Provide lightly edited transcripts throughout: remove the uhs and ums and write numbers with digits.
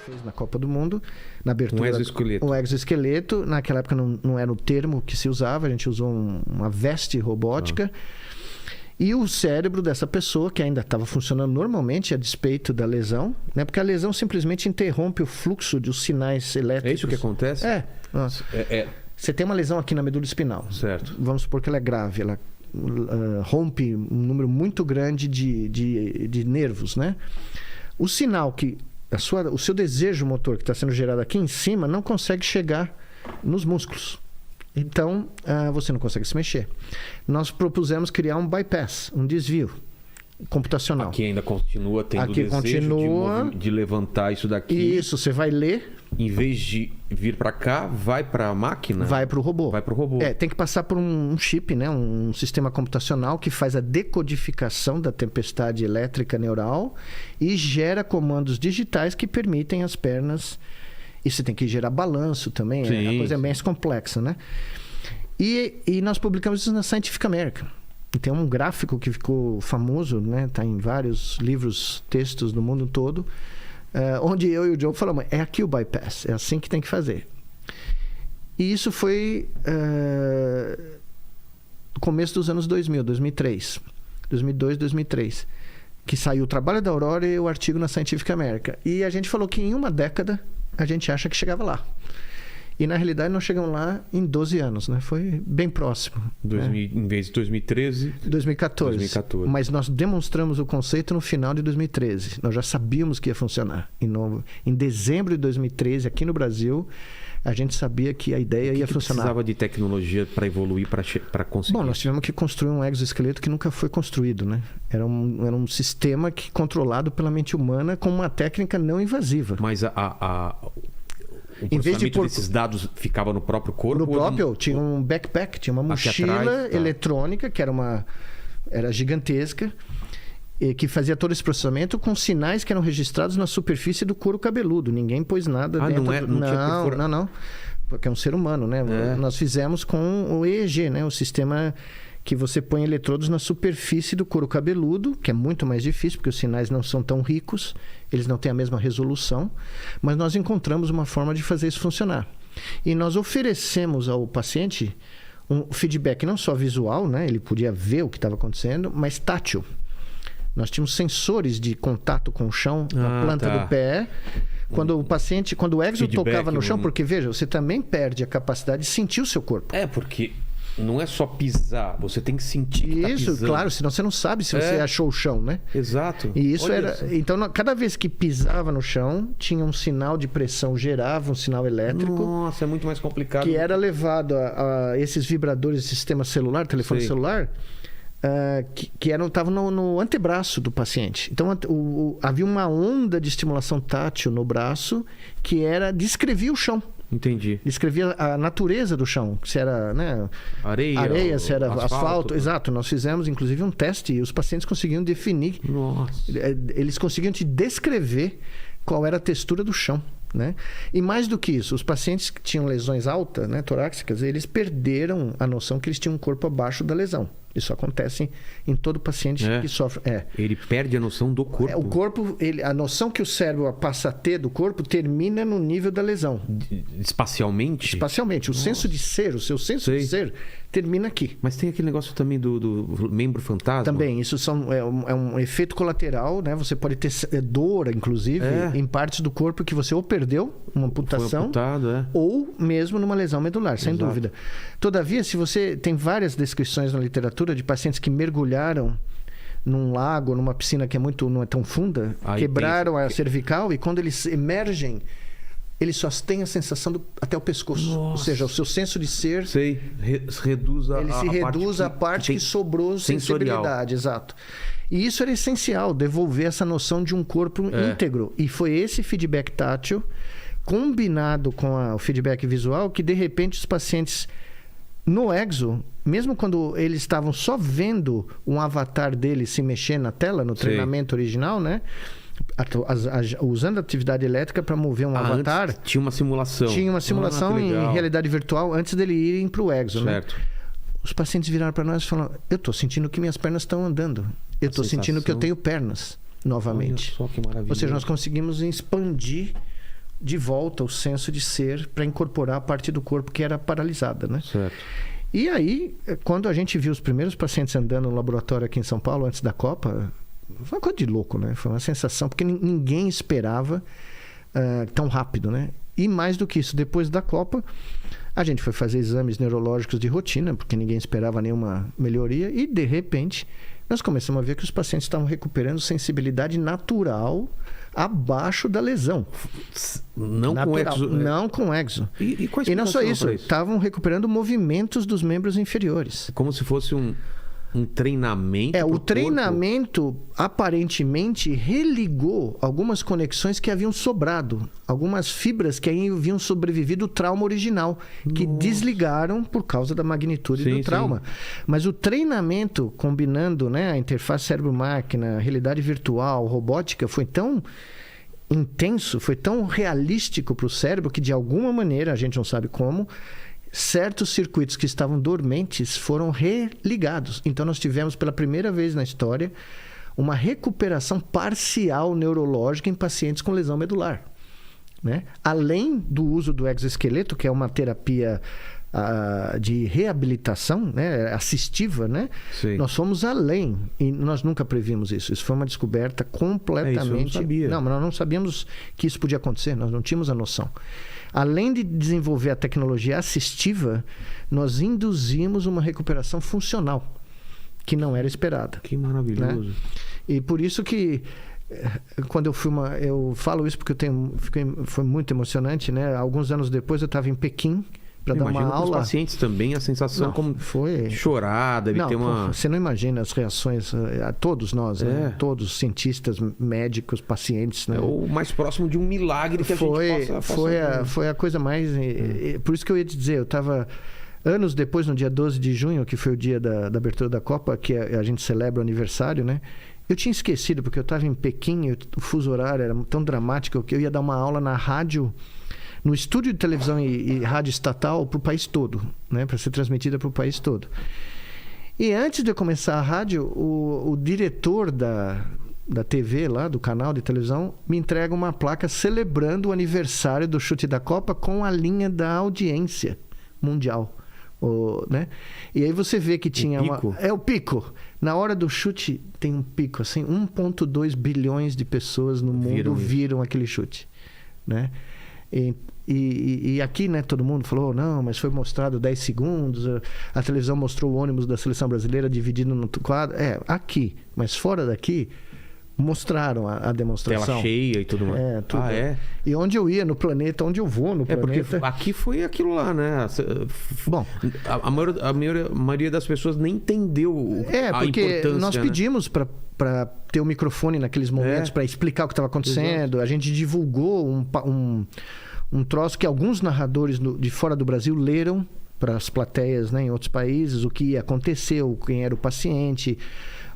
fez na Copa do Mundo, na abertura. Um exoesqueleto. Um exoesqueleto. Naquela época não era o termo que se usava, a gente usou uma veste robótica. E o cérebro dessa pessoa, que ainda estava funcionando normalmente, a despeito da lesão, né? Porque a lesão simplesmente interrompe o fluxo dos sinais elétricos. É isso que acontece? Você tem uma lesão aqui na medula espinal. Certo. Vamos supor que ela é grave, ela rompe um número muito grande de nervos, né? O sinal que o seu desejo motor que está sendo gerado aqui em cima não consegue chegar nos músculos. Então, você não consegue se mexer. Nós propusemos criar um bypass, um desvio computacional. Aqui ainda continua tendo desejo de levantar isso daqui. Isso, você vai ler. Em vez de vir para cá, vai para a máquina? Vai para o robô. Vai para o robô. Tem que passar por um chip, né? Um sistema computacional que faz a decodificação da tempestade elétrica neural e gera comandos digitais que permitem as pernas. E você tem que gerar balanço também. Sim, a coisa é mais complexa, né? E nós publicamos isso na Scientific American. E tem um gráfico que ficou famoso, né? Está em vários livros, textos do mundo todo. Onde eu e o Joe falamos, é aqui o bypass, é assim que tem que fazer. E isso foi no começo dos anos 2000, 2003, 2002, 2003, que saiu o trabalho da Aurora e o artigo na Scientific American. E a gente falou que em uma década a gente acha que chegava lá. E na realidade nós chegamos lá em 12 anos, né? Foi bem próximo. Em vez de 2013... 2014. Mas nós demonstramos o conceito no final de 2013. Nós já sabíamos que ia funcionar. Em dezembro de 2013, aqui no Brasil, a gente sabia que a ideia ia funcionar. Precisava de tecnologia para evoluir, para conseguir? Bom, nós tivemos que construir um exoesqueleto que nunca foi construído, né? Era um sistema controlado pela mente humana com uma técnica não invasiva. Mas o processamento desses dados ficava no próprio corpo? No próprio, tinha um backpack, tinha uma mochila eletrônica que era gigantesca, que fazia todo esse processamento com sinais que eram registrados na superfície do couro cabeludo. Ninguém pôs nada dentro. Não. Porque é um ser humano, né? Nós fizemos com o EEG, né? O sistema que você põe eletrodos na superfície do couro cabeludo, que é muito mais difícil, porque os sinais não são tão ricos, eles não têm a mesma resolução, mas nós encontramos uma forma de fazer isso funcionar. E nós oferecemos ao paciente um feedback não só visual, né? Ele podia ver o que estava acontecendo, mas tátil. Nós tínhamos sensores de contato com o chão, na planta do pé. Quando o exo tocava no chão, porque veja, você também perde a capacidade de sentir o seu corpo. Porque não é só pisar, você tem que sentir que tá pisando. Isso, claro, senão você não sabe se você achou o chão, né? Exato. E isso Então, cada vez que pisava no chão, tinha um sinal de pressão, gerava um sinal elétrico. Nossa, é muito mais complicado. Que era levado a esses vibradores de sistema celular, telefone celular, que estavam no antebraço do paciente. Então, havia uma onda de estimulação tátil no braço que descrevia o chão. Entendi. Descrevia a natureza do chão, se era, né, areia, se era asfalto. Exato, nós fizemos inclusive um teste e os pacientes conseguiam definir. Nossa. Eles conseguiam te descrever qual era a textura do chão, né? E mais do que isso, os pacientes que tinham lesões altas, né, torácicas, eles perderam a noção que eles tinham um corpo abaixo da lesão. Isso acontece em todo paciente que sofre. Ele perde a noção do corpo. O corpo, a noção que o cérebro passa a ter do corpo termina no nível da lesão. Espacialmente? Espacialmente. O senso de ser, o seu senso de ser, termina aqui. Mas tem aquele negócio também do membro fantasma? Também. Isso é um efeito colateral, né? Você pode ter dor, inclusive, em partes do corpo que você ou perdeu, uma amputação, ou mesmo numa lesão medular, sem dúvida. Todavia, se você tem várias descrições na literatura de pacientes que mergulharam num lago, numa piscina que não é tão funda, quebraram a cervical e quando eles emergem, eles só têm a sensação até o pescoço. Nossa. Ou seja, o seu senso de ser... reduz a parte que sobrou sensibilidade. Exato. E isso era essencial, devolver essa noção de um corpo íntegro. E foi esse feedback tátil, combinado com o feedback visual, que de repente os pacientes... No exo, mesmo quando eles estavam só vendo um avatar dele se mexer na tela, no treinamento original, né? Usando a atividade elétrica para mover um avatar. Tinha uma simulação. Tinha uma simulação em realidade virtual antes dele irem para o exo, certo, né? Os pacientes viraram para nós e falaram: eu estou sentindo que minhas pernas estão andando. Eu estou sentindo que eu tenho pernas novamente. Olha só que maravilha. Ou seja, nós conseguimos expandir de volta o senso de ser para incorporar a parte do corpo que era paralisada, né? Certo. E aí, quando a gente viu os primeiros pacientes andando no laboratório aqui em São Paulo, antes da Copa, foi uma coisa de louco, né? Foi uma sensação, porque ninguém esperava tão rápido, né? E mais do que isso, depois da Copa, a gente foi fazer exames neurológicos de rotina, porque ninguém esperava nenhuma melhoria, e de repente, nós começamos a ver que os pacientes estavam recuperando sensibilidade natural abaixo da lesão. Não natural, com exo. Não com exo. E não só isso, estavam recuperando movimentos dos membros inferiores. Como se fosse um treinamento. O treinamento aparentemente religou algumas conexões que haviam sobrado, algumas fibras que haviam sobrevivido ao trauma original, que desligaram por causa da magnitude do trauma. Mas o treinamento, combinando, né, a interface cérebro-máquina, realidade virtual, robótica, foi tão intenso, foi tão realístico para o cérebro que, de alguma maneira, a gente não sabe como, certos circuitos que estavam dormentes foram religados. Então, nós tivemos, pela primeira vez na história, uma recuperação parcial neurológica em pacientes com lesão medular, né? Além do uso do exoesqueleto, que é uma terapia de reabilitação, né, assistiva, né? Nós fomos além e nós nunca previmos isso. Isso foi uma descoberta completamente... Isso eu não sabia. Não, mas nós não sabíamos que isso podia acontecer, nós não tínhamos a noção. Além de desenvolver a tecnologia assistiva, nós induzimos uma recuperação funcional, que não era esperada. Que maravilhoso. Né? E por isso que, quando eu fui eu falo isso porque foi muito emocionante, né? Alguns anos depois eu estava em Pequim para dar uma aula. Os pacientes também, a sensação foi chorar, deve ter uma... Você não imagina as reações, todos nós, né? Todos, cientistas, médicos, pacientes, né? É o mais próximo de um milagre que a gente possa foi a coisa mais... Por isso que eu ia te dizer, eu estava... Anos depois, no dia 12 de junho, que foi o dia da abertura da Copa, que a gente celebra o aniversário, né? Eu tinha esquecido, porque eu estava em Pequim, o fuso horário era tão dramático que eu ia dar uma aula na rádio, no estúdio de televisão e rádio estatal para o país todo, né? Para ser transmitida para o país todo. E antes de eu começar a rádio, o diretor da TV lá, do canal de televisão, me entrega uma placa celebrando o aniversário do chute da Copa com a linha da audiência mundial. Né? E aí você vê que tinha o pico. Na hora do chute tem um pico, assim, 1,2 bilhões de pessoas no mundo viram aquele chute, né? E aqui, né, todo mundo falou, não, mas foi mostrado 10 segundos, a televisão mostrou o ônibus da seleção brasileira dividido no quadro. Aqui, mas fora daqui, mostraram a demonstração. Tela cheia e tudo mais. Tudo. E onde eu ia no planeta, onde eu vou no planeta... porque aqui foi aquilo lá, né? Bom, a maioria das pessoas nem entendeu a importância. Nós pedimos para ter o microfone naqueles momentos para explicar o que estava acontecendo. Exato. A gente divulgou um troço que alguns narradores de fora do Brasil leram para as plateias, né, em outros países, o que ia acontecer, quem era o paciente...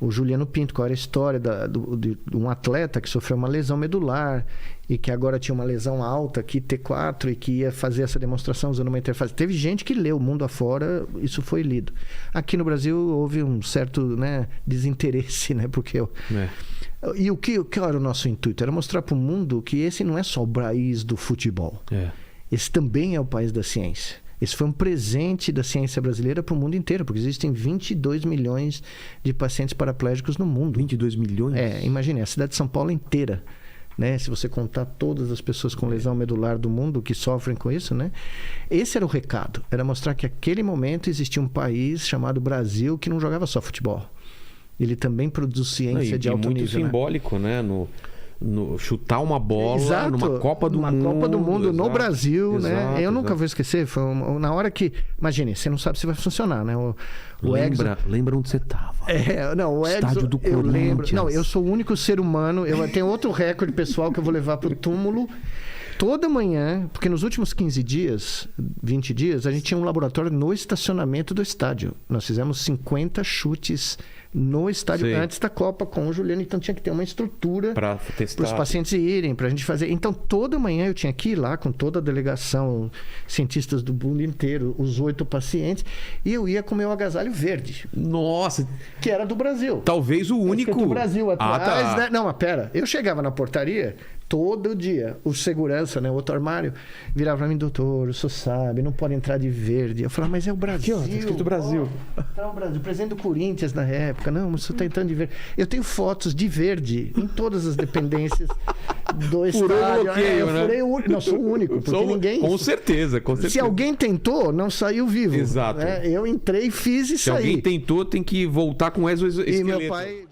O Juliano Pinto, qual era a história de um atleta que sofreu uma lesão medular e que agora tinha uma lesão alta aqui, T4, e que ia fazer essa demonstração usando uma interface. Teve gente que leu, mundo afora, isso foi lido. Aqui no Brasil houve um certo, né, desinteresse, né? Porque E o que era o nosso intuito? Era mostrar para o mundo que esse não é só o país do futebol. Esse também é o país da ciência. Esse foi um presente da ciência brasileira para o mundo inteiro, porque existem 22 milhões de pacientes paraplégicos no mundo. 22 milhões? Imagine, a cidade de São Paulo inteira, né? Se você contar todas as pessoas com lesão medular do mundo que sofrem com isso, né? Esse era o recado, era mostrar que naquele momento existia um país chamado Brasil que não jogava só futebol. Ele também produz ciência de alto nível. Muito simbólico, né? Chutar uma bola numa Copa do Mundo. Uma Copa do Mundo no Brasil, exato, né? Eu nunca vou esquecer. Foi na hora que... Imagine, você não sabe se vai funcionar, né? Lembra onde você estava. O Estádio do Corinthians. Eu lembro. Não, eu sou o único ser humano. Eu tenho outro recorde pessoal que eu vou levar pro túmulo. Toda manhã, porque nos últimos 15 dias, 20 dias, a gente tinha um laboratório no estacionamento do estádio. Nós fizemos 50 chutes no estádio antes da Copa com o Juliano. Então tinha que ter uma estrutura para os pacientes irem, para a gente fazer. Então toda manhã eu tinha que ir lá com toda a delegação, cientistas do mundo inteiro, os 8 pacientes, e eu ia com o meu agasalho verde. Nossa! Que era do Brasil. Talvez o único. Do Brasil atrás, né? Não, mas pera. Eu chegava na portaria, Todo dia. O segurança, né? O outro armário, virava pra mim, doutor, o senhor sabe, não pode entrar de verde. Eu falava, mas é o Brasil. Aqui, ó, tá escrito Brasil. Tá o Brasil. O presidente do Corinthians na época. Não, mas o senhor tá entrando de verde. Eu tenho fotos de verde em todas as dependências do estádio. Bloqueio, eu furei o único. Não, sou o único, porque ninguém... Com certeza, com certeza. Se alguém tentou, não saiu vivo. Exato. Né? Eu entrei, fiz e saí. Se alguém tentou, tem que voltar com o exoesqueleto. E meu pai...